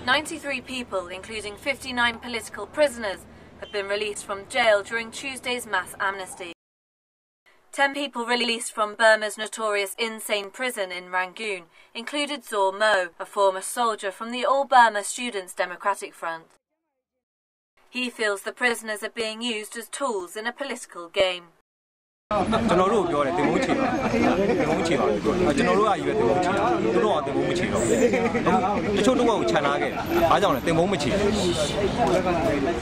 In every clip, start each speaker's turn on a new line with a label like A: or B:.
A: 93 people, including 59 political prisoners, have been released from jail during Tuesday's mass amnesty. 10 people released from Burma's notorious insane prison in Rangoon included Zor Mo, a former soldier from the All Burma Students' Democratic Front. He feels the prisoners are being used as tools in a political game.
B: ကျွန်တော်တို့ပြောတယ်တင်မိုးချေပါတင်မိုးချေပါကျွန်တော်တို့ကယူရတင်မိုးချေသူတို့ကတင်မိုးမချေတော့တချို့တော့ကိုခြံထားခဲ့တယ်အားကြောင့်လဲတင်မိုးမချေ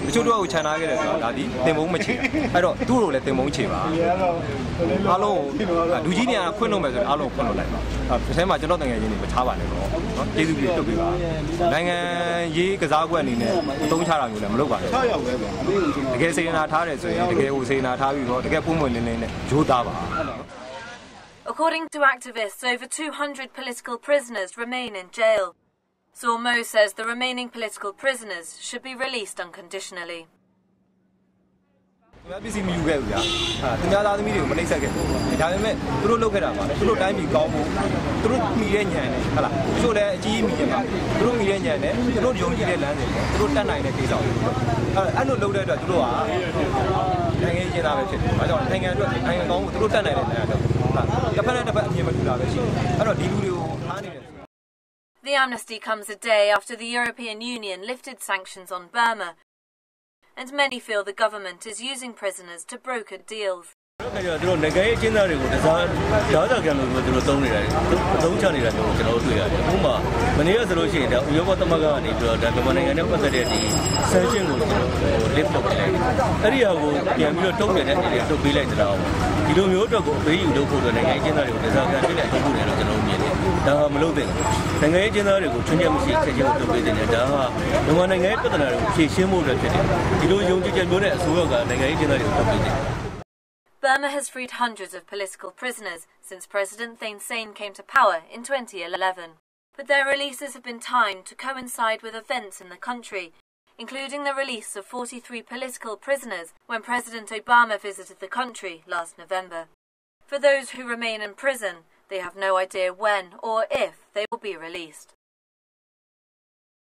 B: တချို့တော့ကိုခြံထားခဲ့တယ်ဆိုတာဒါဒီတင်မိုးမချေအဲ့တော့သူ့တို့လည်းတင်မိုးချေပါအားလုံးလူကြီးတွေကခွင့်လို့မယ်ဆိုတော့အားလုံးခွင့်လို့လိုက်ပါအဲထဲမှာကျွန်တော်တငယ်ချင်းတွေမထားပါနဲ့တော့နော်ကျေးဇူးပြုလုပ်ပေးပါနိုင်ငံရေးကစားကွက်အနေနဲ့အသုံးချတာမျိုးလည်းမလုပ်ပါနဲ့6ရောက်ပဲတကယ်စေနာထားတယ်ဆိုရင်တကယ်ကိုစေနာထားပြီးတော့တကယ်ပုံမှန်လင်းလင်းနဲ့
A: According to activists, over 200 political prisoners remain in jail. Zor Mo says the remaining political prisoners should be released unconditionally.
B: ပစ္စည်းမယူခဲ့ဘူးဗျာသူများသားသမီးတွေကိုမနှိပ်စက်ခဲ့ဘူးဒါပေမဲ့သူတို့လုပ်ခဲ့တာပါသူတို့တိုင်းပြည်ကောင်းဖို့သူတို့မိတဲ့ညံနဲ့ဟုတ်လားသူတို့လည်းအကြီးမိရပါသူတို့မိတဲ့ညံနဲ့သူတို့ယုံကြည်တဲ့လမ်းစဉ်ပေါ့သူတို့တတ်နိုင်တဲ့ကိစ္စတွေအဲ့လိုလုပ်တဲ့အတွက်သူတို့ကနိုင်ငံရေးကျင်းသားပဲဖြစ်တယ်။ဘာကြောင့်နိုင်ငံအတွက်နိုင်ငံကောင်းမှုသူတို့တတ်နိုင်တဲ့နိုင်ငံတော့တစ်ဖက်နဲ့တစ်ဖက်အမြင်မတူတာပဲရှိတယ်။အဲ့တော့ဒီလူတွေကိုထားနေတယ်
A: The amnesty comes a day after the European Union lifted sanctions on Burma, and many feel the government is using prisoners to broker deals.
C: သူတို့နိုင်ငံရေးကျင်းသားတွေကိုတစားဓာတ်ကံလို့သူတို့သုံးနေတယ်သုံးချနေတာမျိုးကျွန်တော်တို့တွေ့ရတယ်။ဥပမာမနေ့ကဆိုလို့ရှိရင်ဒါဥရောပသမဂ္ဂကနေပြီးတော့ဒါမြန်မာနိုင်ငံနဲ့ပတ်သက်တဲ့ဒီ sanction ကိုကျွန်တော် lift လုပ်ပေးလိုက်တယ်။အဲ့ဒီဟာကိုပြန်ပြီးတော့တုံ့ပြန်တဲ့အနေနဲ့ထုတ်ပေးလိုက်တဲ့အောင်ဒီလိုမျိုးအတွက်ကိုပေးယူလုပ်ဖို့အတွက်နိုင်ငံရေးကျင်းသားတွေကိုတစားကံဖြစ်နေထုတ်ဖို့တယ်လို့ကျွန်တော်မြင်တယ်။ဒါကမလုပ်သင့်ဘူး။နိုင်ငံရေးကျင်းသားတွေကိုချွင်းချက်မရှိချက်ချင်းထုတ်ပေးတဲ့ဒါကမြန်မာနိုင်ငံရဲ့ပြဿနာတွေကိုဖြေရှင်းဖို့အတွက်ဖြစ်တယ်။ဒီလိုယုံကြည်ချက်မျိုးနဲ့အစိုးရကနိုင်ငံရေးကျင်းသားတွေကိုထုတ်ပေးတယ်
A: Burma has freed hundreds of political prisoners since President Thein Sein came to power in 2011. But their releases have been timed to coincide with events in the country, including the release of 43 political prisoners when President Obama visited the country last November. For those who remain in prison, they have no idea when or if they will be released.